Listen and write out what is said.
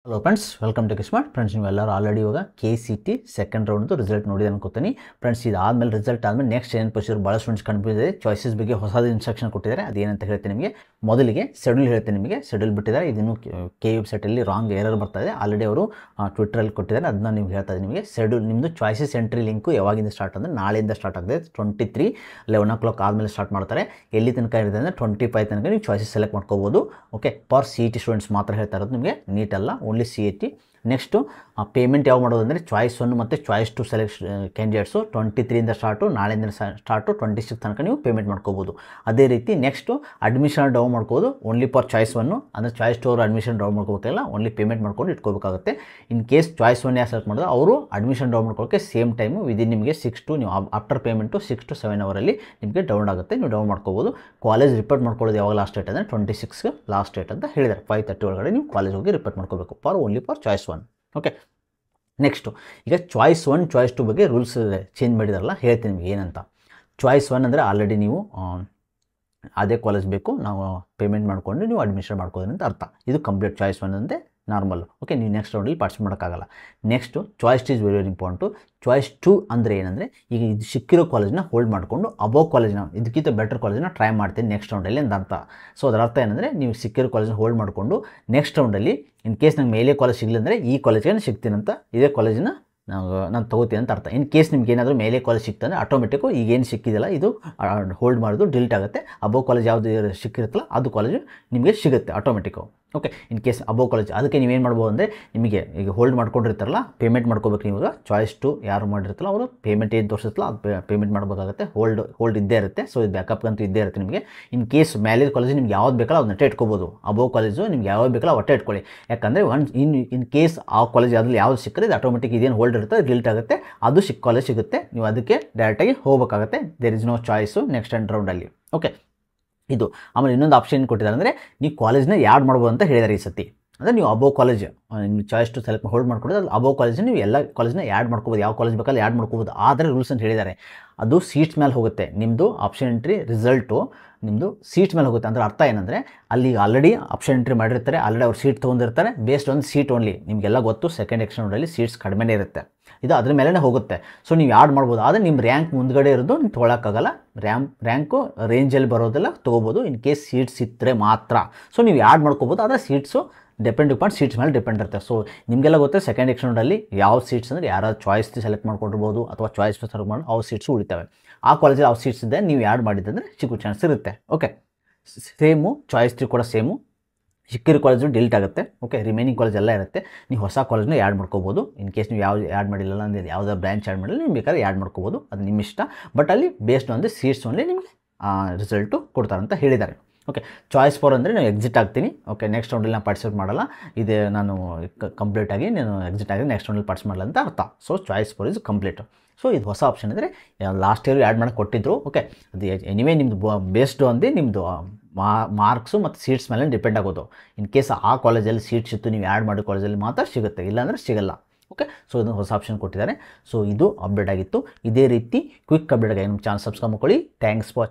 Hello friends, welcome to ಕಿಸ್ಮಾರ್ಟ್. Friends, ನೀವೆಲ್ಲರೂ already ಇವಾಗ KCT ಸೆಕೆಂಡ್ ರೌಂಡ್ದು ರಿಸಲ್ಟ್ ನೋಡಿದೆ ಅನ್ಕೋತೀನಿ. ಫ್ರೆಂಡ್ಸ್, ಇದಾದಮೇಲೆ ರಿಸಲ್ಟ್ ಆದಮೇಲೆ ನೆಕ್ಸ್ಟ್ ಏನು ಪ್ರೊಸೀಜರ್ ಭಾಳ ಸ್ಟೂಡೆಂಟ್ಸ್ ಕನ್ಫ್ಯೂಸ್ ಇದೆ. ಚಾಯ್ಸಸ್ ಬಗ್ಗೆ ಹೊಸದು ಇನ್ಸ್ಟ್ರಕ್ಷನ್ ಕೊಟ್ಟಿದ್ದಾರೆ. ಅದೇನಂತ ಹೇಳ್ತೀನಿ ನಿಮಗೆ. ಮೊದಲಿಗೆ ಶೆಡ್ಯೂಲ್ ಹೇಳ್ತೀನಿ ನಿಮಗೆ. ಶೆಡ್ಯೂಲ್ ಬಿಟ್ಟಿದ್ದಾರೆ. ಇದನ್ನು KU ವೆಬ್ಸೈಟಲ್ಲಿ ರಾಂಗ್ ಏರರ್ ಬರ್ತಾ ಇದೆ. ಆಲ್ರೆಡಿ ಅವರು ಟ್ವಿಟ್ರಲ್ಲಿ ಕೊಟ್ಟಿದ್ದಾರೆ. ಅದನ್ನ ನಿಮ್ಗೆ ಹೇಳ್ತಾ ಇದ್ದೀನಿ ನಿಮಗೆ. ಶೆಡ್ಯೂಲ್ ನಿಮ್ಮದು ಚಾಯ್ಸಸ್ ಎಂಟ್ರಿ ಲಿಂಕು ಯಾವಾಗಿಂದ ಸ್ಟಾರ್ಟ್ ಅಂದರೆ ನಾಳೆಯಿಂದ ಸ್ಟಾರ್ಟ್ ಆಗಿದೆ. 23 11 o'clock ಆದಮೇಲೆ ಸ್ಟಾರ್ಟ್ ಮಾಡ್ತಾರೆ. ಎಲ್ಲಿ ತನಕ ಇರುತ್ತೆ ಅಂದರೆ 25 ತನಕ ನೀವು ಚಾಯ್ಸಸ್ ಸೆಲೆಕ್ಟ್ ಮಾಡ್ಕೋಬೋದು. ಓಕೆ, ಫಾರ್ CET ಸ್ಟೂಡೆಂಟ್ಸ್ ಮಾತ್ರ ಹೇಳ್ತಾ ಇರೋದು ನಿಮಗೆ, ನೀಟ್ ಅಲ್ಲ, ಓನ್ಲಿ CET. ನೆಕ್ಸ್ಟು ಪೇಮೆಂಟ್ ಯಾವ ಮಾಡೋದು ಅಂದರೆ ಚಾಯ್ಸ್ 1 ಮತ್ತು ಚಾಯ್ಸ್ 2 ಕ್ಯಾಂಡಿಡೇಟ್ಸು 23 ಸ್ಟಾರ್ಟು, ನಾಳೆಯಿಂದ ಸ್ಟಾರ್ಟು 26 ತನಕ ನೀವು ಪೇಮೆಂಟ್ ಮಾಡ್ಕೋಬೋದು. ಅದೇ ರೀತಿ ನೆಕ್ಸ್ಟು ಅಡ್ಮಿಷನ್ ಡೌನ್ ಮಾಡ್ಕೋಬೋದು. ಓನ್ಲಿ ಫಾರ್ ಚಾಯ್ಸ್ 1 ಅಂದರೆ ಚಾಯ್ಸ್ 2 ಅವರು ಅಡ್ಮಿಷನ್ ಡೌನ್ ಮಾಡ್ಕೋಬೇಕಲ್ಲ, ಓನ್ಲಿ ಪೇಮೆಂಟ್ ಮಾಡ್ಕೊಂಡು ಇಟ್ಕೋಬೇಕಾಗುತ್ತೆ. ಇನ್ ಕೇಸ್ ಚಾಯ್ಸ್ 1 ಯಾರು ಸೆಲೆಕ್ಟ್ ಮಾಡಿದ್ರೆ ಅವರು ಅಡ್ಮಿಷನ್ ಡೌನ್ ಮಾಡ್ಕೊಳ್ಳೋಕ್ಕೆ ಸೇಮ್ ಟೈಮು ವಿದಿನ್ ನಿಮಗೆ 6 to ನೀವು ಆಫ್ಟರ್ ಪೇಮೆಂಟು 6 to 7 ಅವರಲ್ಲಿ ನಿಮಗೆ ಡೌನ್ ಆಗುತ್ತೆ. ನೀವು ಡೌನ್ ಮಾಡ್ಕೋಬೋದು. ಕಾಲೇಜ್ ರಿಪೋರ್ಟ್ ಮಾಡ್ಕೊಳ್ಳೋದು ಯಾವಾಗ ಲಾಸ್ಟ್ ಡೇಟ್ ಅಂದರೆ 26 ಲಾಸ್ಟ್ ಡೇಟ್ ಅಂತ ಹೇಳಿದ್ದಾರೆ. 5:30 ಒಳಗಡೆ ನೀವು ಕಾಲೇಜ್ ಹೋಗಿ ರಿಪೋರ್ಟ್ ಮಾಡ್ಕೋಬೇಕು only for choice 1. Okay, next ಈಗ ಚಾಯ್ಸ್ 1 ಚಾಯ್ಸ್ 2 ಬಗ್ಗೆ ರೂಲ್ಸ್ ಚೇಂಜ್ ಮಾಡಿದಾರಲ್ಲ, ಹೇಳ್ತೀನಿ ನಿಮಗೆ ಏನಂತ. ಚಾಯ್ಸ್ 1 ಅಂದರೆ ಆಲ್ರೆಡಿ ನೀವು ಅದೇ ಕಾಲೇಜ್ ಬೇಕು, ನಾವು ಪೇಮೆಂಟ್ ಮಾಡಿಕೊಂಡು ನೀವು ಅಡ್ಮಿಷನ್ ಮಾಡ್ಕೋದ್ರಿ ಅಂತ ಅರ್ಥ. ಇದು ಕಂಪ್ಲೀಟ್ ಚಾಯ್ಸ್ 1 ಅಂದರೆ ನಾರ್ಮಲ್. ಓಕೆ, ನೀವು ನೆಕ್ಸ್ಟ್ ರೌಂಡಲ್ಲಿ ಪಾರ್ಟಿಸಿಪೇಟ್ ಮಾಡೋಕ್ಕಾಗಲ್ಲ. Next choice is very important. Choice 2 ಅಂದರೆ ಏನಂದರೆ, ಈಗ ಇದು ಸಿಕ್ಕಿರೋ ಕಾಲೇಜ್ನ ಹೋಲ್ಡ್ ಮಾಡಿಕೊಂಡು ಅಬೋವ್ ಕಾಲೇಜ್ನ, ಇದಕ್ಕಿಂತ ಬೆಟರ್ ಕಾಲೇಜ್ನ ಟ್ರೈ ಮಾಡ್ತೀನಿ ನೆಕ್ಸ್ಟ್ ರೌಂಡಲ್ಲಿ ಅಂತ ಅರ್ಥ. ಸೊ ಅದರ ಅರ್ಥ ಏನಂದರೆ, ನೀವು ಸಿಕ್ಕಿರೋ ಕಾಲೇಜ್ನ ಹೋಲ್ಡ್ ಮಾಡಿಕೊಂಡು ನೆಕ್ಸ್ಟ್ ರೌಂಡಲ್ಲಿ ಇನ್ ಕೇಸ್ ನಂಗೆ ಮೇಲೆ ಕಾಲೇಜ್ ಸಿಗಲಿಲ್ಲ ಅಂದರೆ ಈ ಕಾಲೇಜ್ಗೆ ಸಿಗ್ತೀನಿ ಅಂತ, ಇದೇ ಕಾಲೇಜಿನ ನಾನು ತೊಗೋತೀನಿ ಅಂತ ಅರ್ಥ. ಇನ್ ಕೇಸ್ ನಿಮ್ಗೆ ಏನಾದರೂ ಮೇಲೆ ಕಾಲೇಜ್ ಸಿಗ್ತಾನೆ ಆಟೋಮೆಟಿಕ್ಕು ಈಗೇನು ಸಿಕ್ಕಿದೆಯಲ್ಲ ಇದು ಹೋಲ್ಡ್ ಮಾಡೋದು ಡಿಲೀಟ್ ಆಗುತ್ತೆ. ಅಬೋವ್ ಕಾಲೇಜ್ ಯಾವುದು ಸಿಕ್ಕಿರುತ್ತಲ್ಲ ಅದು ಕಾಲೇಜು ನಿಮಗೆ ಸಿಗುತ್ತೆ automatic. Okay, in case above college, ಅದಕ್ಕೆ ನೀವೇನು ಮಾಡ್ಬೋದು ಅಂದರೆ, ನಿಮಗೆ ಈಗ ಹೋಲ್ಡ್ ಮಾಡ್ಕೊಂಡಿರ್ತಾರಲ್ಲ ಪೇಮೆಂಟ್ ಮಾಡ್ಕೋಬೇಕು. ನೀವು ಈಗ ಚಾಯ್ಸ್ 2 ಯಾರು ಮಾಡಿರ್ತಾರೋ ಅವರು ಪೇಮೆಂಟ್ ಏನು ತೋರಿಸುತ್ತಲ್ಲ ಅದು ಪೇಮೆಂಟ್ ಮಾಡಬೇಕಾಗುತ್ತೆ. ಹೋಲ್ಡ್ ಇದ್ದೇ ಇರುತ್ತೆ. ಸೊ ಇದು ಬ್ಯಾಕಪ್ ಅಂತೂ ಇದ್ದೇ ಇರುತ್ತೆ ನಿಮಗೆ. ಇನ್ ಕೇಸ್ ಮೇಲೆ ಕಾಲೇಜ್ ನಿಮ್ಗೆ ಯಾವ್ದು ಬೇಕಲ್ಲ ಅದನ್ನ ಅಟ್ಟೆ ಇಟ್ಕೋಬೋದು. ಅಬೋವ್ ಕಾಲೇಜು ನಿಮ್ಗೆ ಯಾವ್ದು ಬೇಕಲ್ಲ ಒಟ್ಟೆ ಇಟ್ಕೊಳ್ಳಿ. ಯಾಕಂದರೆ ಇನ್ ಕೇಸ್ ಆ ಕಾಲೇಜ್ ಅದ್ರಲ್ಲಿ ಯಾವ್ದು ಸಿಕ್ಕರೆ ಇದು ಆಟೋಮೆಟಿಕ್ ಇದೇನು ಹೋಲ್ಡ್ ಇರುತ್ತೆ ಅದು ಡಿಲೀಟ್ ಆಗುತ್ತೆ. ಅದು ಕಾಲೇಜ್ ಸಿಗುತ್ತೆ, ನೀವು ಅದಕ್ಕೆ ಡೈರೆಕ್ಟಾಗಿ ಹೋಗಬೇಕಾಗುತ್ತೆ. There is no choice next end ರೌಂಡಲ್ಲಿ. ಓಕೆ, ಇದು ಆಮೇಲೆ ಇನ್ನೊಂದು ಆಪ್ಷನ್ ಕೊಟ್ಟಿದ್ದಾರೆ ಅಂದರೆ, ನೀವು ಕಾಲೇಜ್ನ ಯಾಡ್ ಮಾಡ್ಬೋದು ಅಂತ ಹೇಳಿದ್ದಾರೆ ಈ ಸತಿ. ಅಂದರೆ ನೀವು ಅಬೋವ್ ಕಾಲೇಜ್ ನಿಮ್ಮ ಚಾಯ್ಸ್ 2 ಸೆಲೆಕ್ಟ್ ಹೋಲ್ಡ್ ಮಾಡ್ಕೊಡೋದು, ಅದು ಅಬೋವ್ ಕಾಲೇಜ್ ನೀವು ಎಲ್ಲ ಕಾಲೇಜ್ನ ಆ್ಯಡ್ ಮಾಡ್ಕೋಬೋದು. ಯಾವ ಕಾಲೇಜ್ ಬೇಕಲ್ಲ ಆ್ಯಡ್ ಮಾಡ್ಕೋಬೋದು. ಆದರೆ ರೂಲ್ಸ್ ಅಂತ ಹೇಳಿದ್ದಾರೆ, ಅದು ಸೀಟ್ಸ್ ಮೇಲೆ ಹೋಗುತ್ತೆ. ನಿಮ್ಮದು ಆಪ್ಷನ್ ಎಂಟ್ರಿ ರಿಸಲ್ಟು ನಿಮ್ಮದು ಸೀಟ್ಸ್ ಮೇಲೆ ಹೋಗುತ್ತೆ. ಅಂದರೆ ಅರ್ಥ ಏನಂದರೆ, ಅಲ್ಲಿ ಆಲ್ರೆಡಿ ಆಪ್ಷನ್ ಎಂಟ್ರಿ ಮಾಡಿರ್ತಾರೆ, ಆಲ್ರೆಡಿ ಅವ್ರು ಸೀಟ್ ತೊಗೊಂಡಿರ್ತಾರೆ. ಬೇಸ್ಡ್ ಒಂದು ಸೀಟ್ ಓನ್ಲಿ. ನಿಮಗೆಲ್ಲ ಗೊತ್ತು ಸೆಕೆಂಡ್ ಎಕ್ಸ್ಟರ್ನಲ್ ಸೀಟ್ಸ್ ಕಡಿಮೆನೇ ಇರುತ್ತೆ. ಇದು ಅದ್ರ ಮೇಲೇ ಹೋಗುತ್ತೆ. ಸೊ ನೀವು ಆ್ಯಡ್ ಮಾಡ್ಬೋದು. ಆದರೆ ನಿಮ್ಮ ರ್ಯಾಂಕ್ ಮುಂದ್ಗಡೆ ಇರೋದು ನೀವು ತೊಗೊಳಕ್ಕಾಗಲ್ಲ. ರ್ಯಾಂಕು ರೇಂಜಲ್ಲಿ ಬರೋದೆಲ್ಲ ತೊಗೋಬೋದು ಇನ್ ಕೇಸ್ ಸೀಟ್ಸ್ ಇದ್ದರೆ ಮಾತ್ರ. ಸೊ ನೀವು ಆ್ಯಡ್ ಮಾಡ್ಕೋಬೋದು. ಆದರೆ ಸೀಟ್ಸು ಡಿಪೆಂಡ್ ಅಪಾನ್ ಸೀಟ್ಸ್ ಮೇಲೆ ಡಿಪೆಂಡ್ ಇರುತ್ತೆ. ಸೊ ನಿಮಗೆಲ್ಲ ಗೊತ್ತೆ ಸೆಕೆಂಡ್ ಎಕ್ಸ್ಟರ್ನಲ್ ಯಾವ ಸೀಟ್ಸ್ ಅಂದರೆ ಯಾರು ಚಾಯ್ಸ್ ಸೆಲೆಕ್ಟ್ ಮಾಡ್ಕೊಂಡಿರ್ಬೋದು ಅಥವಾ ಚಾಯ್ಸ್ ಸೆಲೆಕ್ಟ್ ಮಾಡಿ ಅವು ಸೀಟ್ಸು ಉಳಿತವೆ. ಆ ಕಾಲೇಜಲ್ಲಿ ಯಾವ ಸೀಟ್ಸ್ ಇದೆ ನೀವು ಆ್ಯಡ್ ಮಾಡಿದ್ದಂದರೆ ಸಿಗೋ ಚಾನ್ಸ್ ಇರುತ್ತೆ. ಓಕೆ, ಸೇಮು ಚಾಯ್ಸ್ 3 ಕೂಡ ಸೇಮು. ಸಿಕ್ಕಿರೋ ಕಾಲೇಜು ಡಿಲೀಟ್ ಆಗುತ್ತೆ. ಓಕೆ, ರಿಮೈನಿಂಗ್ ಕಾಲೇಜ್ ಎಲ್ಲ ಇರುತ್ತೆ. ನೀವು ಹೊಸ ಕಾಲೇಜ್ನ ಆ್ಯಡ್ ಮಾಡ್ಕೋಬೋದು. ಇನ್ ಕೇಸ್ ನೀವು ಯಾವ್ದು ಆ್ಯಡ್ ಮಾಡಿಲ್ಲ ಅಂದರೆ ಯಾವುದೋ ಬ್ರಾಂಚ್ ಆ್ಯಡ್ ಮಾಡಿಲ್ಲ ನೀವು ಬೇಕಾದ್ರೆ ಆ್ಯಡ್ ಮಾಡ್ಕೋಬೋದು. ಅದು ನಿಮ್ಮ ಇಷ್ಟ. ಬಟ್ ಅಲ್ಲಿ based on the seats only ನಿಮಗೆ ರಿಸಲ್ಟು ಕೊಡ್ತಾರೆ ಅಂತ ಹೇಳಿದ್ದಾರೆ. ಓಕೆ, ಚಾಯ್ಸ್ 4 ಅಂದರೆ ನಾನು ಎಕ್ಸಿಟ್ ಆಗ್ತೀನಿ. ಓಕೆ, ನೆಕ್ಸ್ಟ್ ರೌಂಡಲ್ಲಿ ನಾನು ಪಾರ್ಟಿಸಿಪೇಟ್ ಮಾಡಲ್ಲ. ಇದೆ ನಾನು ಕಂಪ್ಲೀಟಾಗಿ ನಾನು ಎಕ್ಸಿಟ್ ಆಗಿ ನೆಕ್ಸ್ಟ್ ರೌಂಡಲ್ಲಿ ಪಾರ್ಟಿಸಿಪೇಟ್ ಮಾಡಲ್ಲ ಅಂತ ಅರ್ಥ. So choice 4 is complete. So ಇದು ಹೊಸ ಆಪ್ಷನ್ ಅಂದರೆ ಲಾಸ್ಟ್ ಇಯರ್ ಆ್ಯಡ್ ಮಾಡಿ ಕೊಟ್ಟಿದ್ರು. ಓಕೆ, ಅದು ಎನಿವೇ ನಿಮ್ಮದು ಬೇಸ್ಡ್ ಆನ್ ದಿ ನಿಮ್ಮದು ಮಾರ್ಕ್ಸು ಮತ್ತು ಸೀಟ್ಸ್ ಮೇಲೆ ಡಿಪೆಂಡ್ ಆಗೋದು. ಇನ್ ಕೇಸ್ ಆ ಕಾಲೇಜಲ್ಲಿ ಸೀಟ್ಸ್ ಇತ್ತು ನೀವು ಆ್ಯಡ್ ಮಾಡೋ ಕಾಲೇಜಲ್ಲಿ ಮಾತ್ರ ಸಿಗುತ್ತೆ, ಇಲ್ಲಾಂದರೆ ಸಿಗಲ್ಲ. ಓಕೆ, ಸೊ ಇದನ್ನು ಹೊಸ ಆಪ್ಷನ್ ಕೊಟ್ಟಿದ್ದಾರೆ. ಸೊ ಇದು ಅಪ್ಡೇಟ್ ಆಗಿತ್ತು. ಇದೇ ರೀತಿ ಕ್ವಿಕ್ ಅಪ್ಡೇಟ್ಗಾಗಿ ನಮ್ಮ ಚಾನಲ್ ಸಬ್ಸ್ಕ್ರೈಬ್ ಮಾಡ್ಕೊಳ್ಳಿ. Thanks for